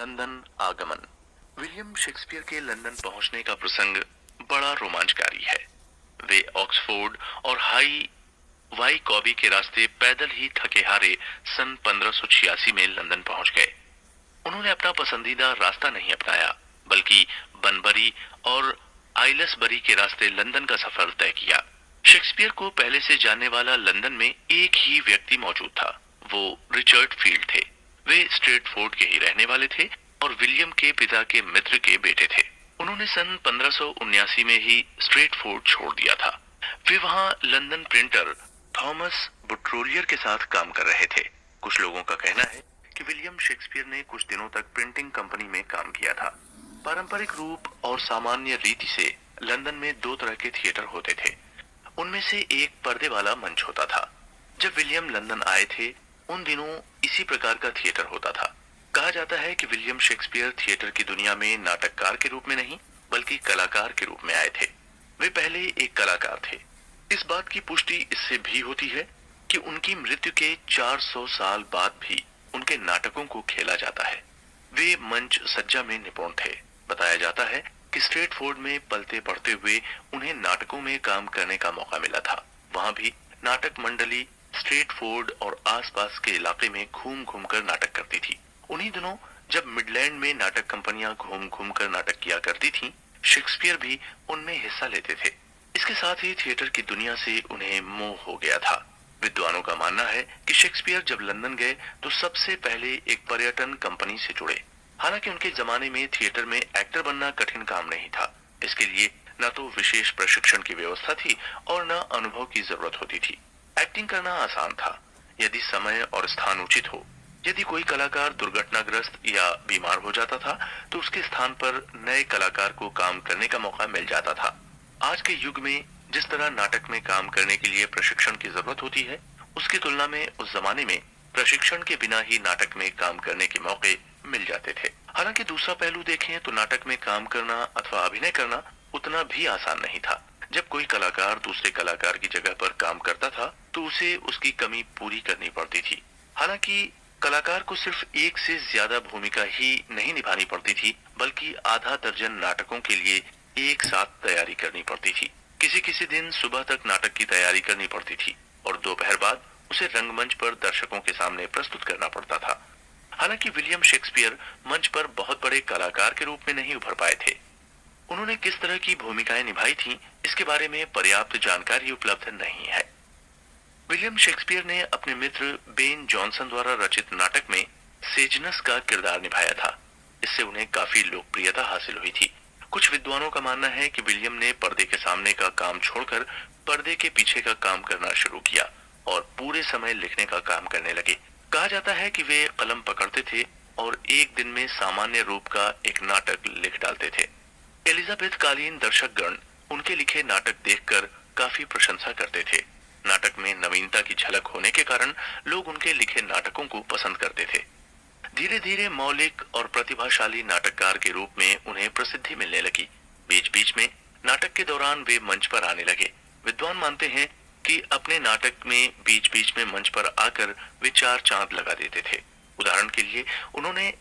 London आगमन। William Shakespeare के London पहुंचने का प्रसंग बड़ा रोमांचकारी है। वे ऑक्सफोर्ड और हाई वाई के रास्ते पैदल ही थके हारे सन 1586 में लंदन पहुंच गए। उन्होंने अपना पसंदीदा रास्ता नहीं अपनाया, बल्कि बनबरी और आइलसबरी के रास्ते लंदन का सफर तय किया। शेक्सपियर को पहले से जानने वाला लंदन में एक ही व्यक्ति मौजूद था। वो रिचर्ड फील्ड थे। वे स्ट्रेटफोर्ड के ही रहने वाले थे और विलियम के पिता के मित्र के बेटे थे। उन्होंने सन 1579 में ही स्ट्रेटफोर्ड छोड़ दिया था। वे वहां लंदन प्रिंटर थॉमस बुट्रोलियर के साथ काम कर रहे थे। कुछ लोगों का कहना है कि विलियम शेक्सपियर ने कुछ दिनों तक प्रिंटिंग कंपनी में काम किया था। पारंपरिक रूप और सामान्य रीति से लंदन में दो तरह के थिएटर होते थे। उनमें से एक पर्दे वाला मंच होता था। जब विलियम लंदन आए थे, उन दिनों इसी प्रकार का थिएटर होता था। कहा जाता है कि विलियम शेक्सपियर थिएटर की दुनिया में नाटककार के रूप में नहीं, बल्कि कलाकार के रूप में आए थे। वे पहले एक कलाकार थे। इस बात की पुष्टि इससे भी होती है कि उनकी मृत्यु के 400 साल बाद भी उनके नाटकों को खेला जाता है। वे मंच सज्जा में निपुण थे। बताया जाता है कि स्ट्रेटफोर्ड में पलते पढ़ते हुए उन्हें नाटकों में काम करने का मौका मिला था। वहां भी नाटक मंडली स्ट्रेटफोर्ड और आसपास के इलाके में घूम घूम कर नाटक करती थी। उन्हीं दिनों जब मिडलैंड में नाटक कंपनियां घूम घूम कर नाटक किया करती थीं, शेक्सपियर भी उनमें हिस्सा लेते थे। इसके साथ ही थिएटर की दुनिया से उन्हें मोह हो गया था। विद्वानों का मानना है कि शेक्सपियर जब लंदन गए तो सबसे पहले एक पर्यटन कंपनी से जुड़े। हालांकि उनके जमाने में थिएटर में एक्टर बनना कठिन काम नहीं था। इसके लिए न तो विशेष प्रशिक्षण की व्यवस्था थी और न अनुभव की जरूरत होती थी। एक्टिंग करना आसान था, यदि समय और स्थान उचित हो। यदि कोई कलाकार दुर्घटनाग्रस्त या बीमार हो जाता था, तो उसके स्थान पर नए कलाकार को काम करने का मौका मिल जाता था। आज के युग में जिस तरह नाटक में काम करने के लिए प्रशिक्षण की जरूरत होती है, उसकी तुलना में उस जमाने में प्रशिक्षण के बिना ही नाटक में काम करने के मौके मिल जाते थे। हालांकि दूसरा पहलू देखें तो नाटक में काम करना अथवा अभिनय करना उतना भी आसान नहीं था। जब कोई कलाकार दूसरे कलाकार की जगह पर काम करता था, तो उसे उसकी कमी पूरी करनी पड़ती थी। हालांकि कलाकार को सिर्फ एक से ज्यादा भूमिका ही नहीं निभानी पड़ती थी, बल्कि आधा दर्जन नाटकों के लिए एक साथ तैयारी करनी पड़ती थी। किसी किसी दिन सुबह तक नाटक की तैयारी करनी पड़ती थी और दोपहर बाद उसे रंगमंच पर दर्शकों के सामने प्रस्तुत करना पड़ता था। हालांकि विलियम शेक्सपियर मंच पर बहुत बड़े कलाकार के रूप में नहीं उभर पाए थे। उन्होंने किस तरह की भूमिकाएं निभाई थीं, इसके बारे में पर्याप्त जानकारी उपलब्ध नहीं है। विलियम शेक्सपियर ने अपने मित्र बेन जॉनसन द्वारा रचित नाटक में सेजनस का किरदार निभाया था। इससे उन्हें काफी लोकप्रियता हासिल हुई थी। कुछ विद्वानों का मानना है कि विलियम ने पर्दे के सामने का काम छोड़कर पर्दे के पीछे का काम करना शुरू किया और पूरे समय लिखने का काम करने लगे। कहा जाता है कि वे कलम पकड़ते थे और एक दिन में सामान्य रूप का एक नाटक लिख डालते थे। एलिजाबेथ कालीन दर्शकगण उनके लिखे नाटक देखकर काफी प्रशंसा करते थे। नाटक में नवीनता की झलक होने के कारण लोग उनके लिखे नाटकों को पसंद करते थे। धीरे धीरे मौलिक और प्रतिभाशाली नाटककार के रूप में उन्हें प्रसिद्धि मिलने लगी। बीच बीच में नाटक के दौरान वे मंच पर आने लगे। विद्वान मानते हैं कि अपने नाटक में बीच बीच में मंच पर आकर वे चार चांद लगा देते थे। उदाहरण के लिए उन्होंने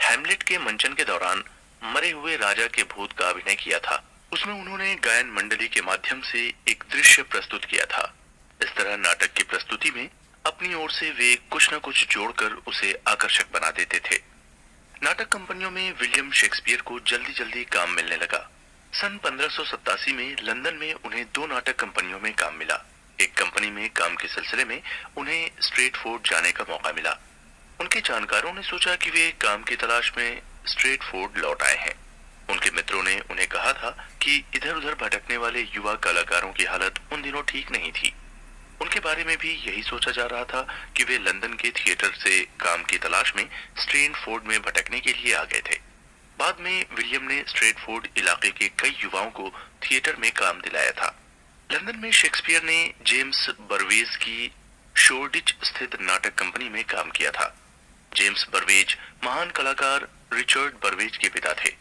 हैमलेट के मंचन के दौरान मरे हुए राजा के भूत का अभिनय किया था। उसमें उन्होंने गायन मंडली के माध्यम से एक दृश्य प्रस्तुत किया था। इस तरह नाटक की प्रस्तुति में अपनी ओर से वे कुछ न कुछ जोड़कर उसे आकर्षक बना देते थे। नाटक कंपनियों में विलियम शेक्सपियर को जल्दी जल्दी काम मिलने लगा। सन 1587 में लंदन में उन्हें दो नाटक कंपनियों में काम मिला। एक कंपनी में काम के सिलसिले में उन्हें स्ट्रेटफोर्ड जाने का मौका मिला। उनके जानकारों ने सोचा कि वे काम की तलाश में स्ट्रेटफोर्ड लौट आए हैं। उनके मित्रों ने उन्हें कहा था कि इधर उधर भटकने वाले युवा कलाकारों की हालत उन दिनों ठीक नहीं थी। उनके बारे में भी यही सोचा जा रहा था कि वे लंदन के थिएटर से काम की तलाश में स्ट्रेटफोर्ड में भटकने के लिए आ गए थे। बाद में विलियम ने स्ट्रेटफोर्ड इलाके के कई युवाओं को थिएटर में काम दिलाया था। लंदन में शेक्सपियर ने जेम्स बर्वेज की शोरडिच स्थित नाटक कंपनी में काम किया था। जेम्स बर्वेज महान कलाकार रिचर्ड बर्वेज के पिता थे।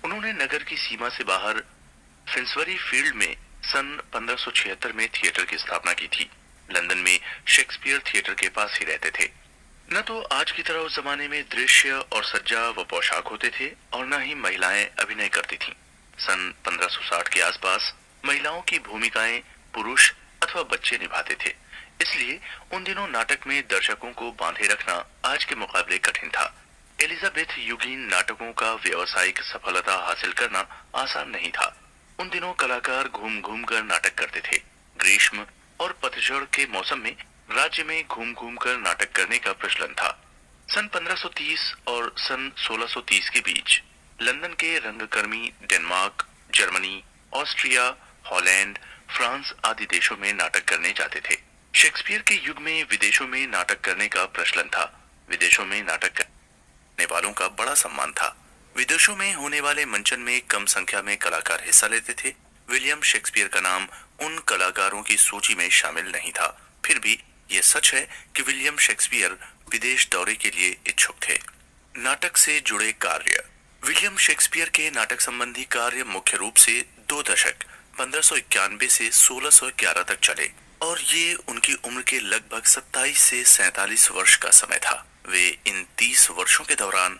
उन्होंने नगर की सीमा से बाहर फिंसबरी फील्ड में सन 1576 में थिएटर की स्थापना की थी। लंदन में शेक्सपियर थिएटर के पास ही रहते थे। न तो आज की तरह उस जमाने में दृश्य और सज्जा व पोशाक होते थे और न ही महिलाएं अभिनय करती थीं। सन 1560 के आसपास महिलाओं की भूमिकाएं पुरुष अथवा बच्चे निभाते थे। इसलिए उन दिनों नाटक में दर्शकों को बांधे रखना आज के मुकाबले कठिन था। एलिजाबेथ युगीन नाटकों का व्यावसायिक सफलता हासिल करना आसान नहीं था। उन दिनों कलाकार घूम घूम कर नाटक करते थे। ग्रीष्म और पतझड़ के मौसम में राज्य में घूम घूम कर नाटक करने का प्रचलन था। सन 1530 और सन 1630 के बीच लंदन के रंगकर्मी Denmark, Germany, Austria, Holland, France आदि देशों में नाटक करने जाते थे। शेक्सपियर के युग में विदेशों में नाटक करने का प्रचलन था। विदेशों में नाटक करने वालों का बड़ा सम्मान था। विदेशों में होने वाले मंचन में कम संख्या में कलाकार हिस्सा लेते थे। विलियम शेक्सपियर का नाम उन कलाकारों की सूची में शामिल नहीं था। फिर भी यह सच है कि विलियम शेक्सपियर विदेश दौरे के लिए इच्छुक थे। नाटक से जुड़े कार्य। विलियम शेक्सपियर के नाटक संबंधी कार्य मुख्य रूप से 2 दशक 1591 से 1611 तक चले और ये उनकी उम्र के लगभग 27 से 47 वर्ष का समय था। वे इन 30 वर्षों के दौरान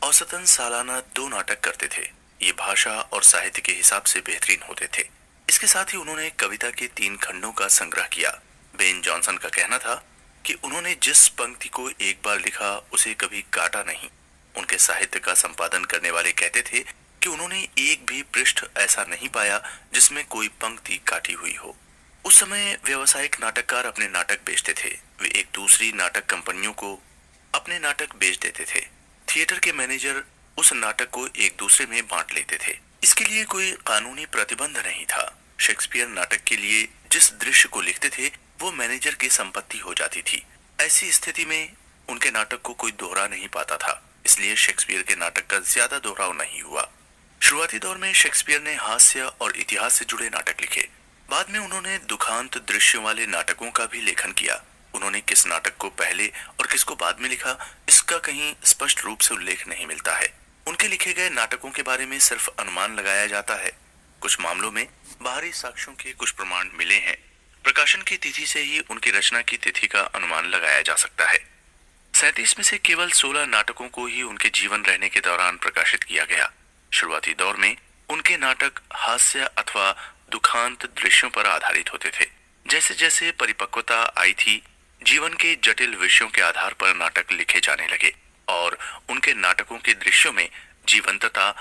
औसतन सालाना 2 नाटक करते थे। ये भाषा और साहित्य के हिसाब से बेहतरीन होते थे। इसके साथ ही उन्होंने कविता के 3 खंडों का संग्रह किया। बेन जॉनसन का कहना था कि उन्होंने जिस पंक्ति को एक बार लिखा उसे कभी काटा नहीं। उनके साहित्य का संपादन करने वाले कहते थे कि उन्होंने एक भी पृष्ठ ऐसा नहीं पाया जिसमें कोई पंक्ति काटी हुई हो। उस समय व्यावसायिक नाटककार अपने नाटक बेचते थे। वे एक दूसरी नाटक कंपनियों को अपने नाटक बेच देते थे। थिएटर के मैनेजर उस नाटक को एक दूसरे में बांट लेते थे। इसके लिए कोई कानूनी प्रतिबंध नहीं था। शेक्सपियर नाटक के लिए जिस दृश्य को लिखते थे वो मैनेजर की संपत्ति हो जाती थी। ऐसी स्थिति में उनके नाटक को कोई दोहरा नहीं पाता था। इसलिए शेक्सपियर के नाटक का ज्यादा दोहराव नहीं हुआ। शुरुआती दौर में शेक्सपियर ने हास्य और इतिहास से जुड़े नाटक लिखे। बाद में उन्होंने दुखांत दृश्यों वाले नाटकों का भी लेखन किया। उन्होंने किस नाटक को पहले और किसको बाद में लिखा, इसका कहीं स्पष्ट रूप से उल्लेख नहीं मिलता है। उनके लिखे गए नाटकों के बारे में सिर्फ अनुमान लगाया जाता है। कुछ मामलों में बाहरी साक्ष्यों के कुछ प्रमाण मिले हैं। प्रकाशन की तिथि से ही उनकी रचना की तिथि का अनुमान लगाया जा सकता है। 37 में से केवल 16 नाटकों को ही उनके जीवन रहने के दौरान प्रकाशित किया गया। शुरुआती दौर में उनके नाटक हास्य अथवा दुखांत दृश्यों पर आधारित होते थे। जैसे जैसे परिपक्वता आई थी, जीवन के जटिल विषयों के आधार पर नाटक लिखे जाने लगे और उनके नाटकों के दृश्यों में जीवंतता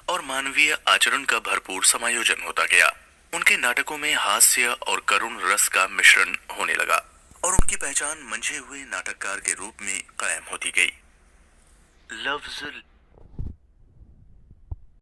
और मानवीय आचरण का भरपूर समायोजन होता गया। उनके नाटकों में हास्य और करुण रस का मिश्रण होने लगा और उनकी पहचान मंझे हुए नाटककार के रूप में कायम होती गई। लफ्ज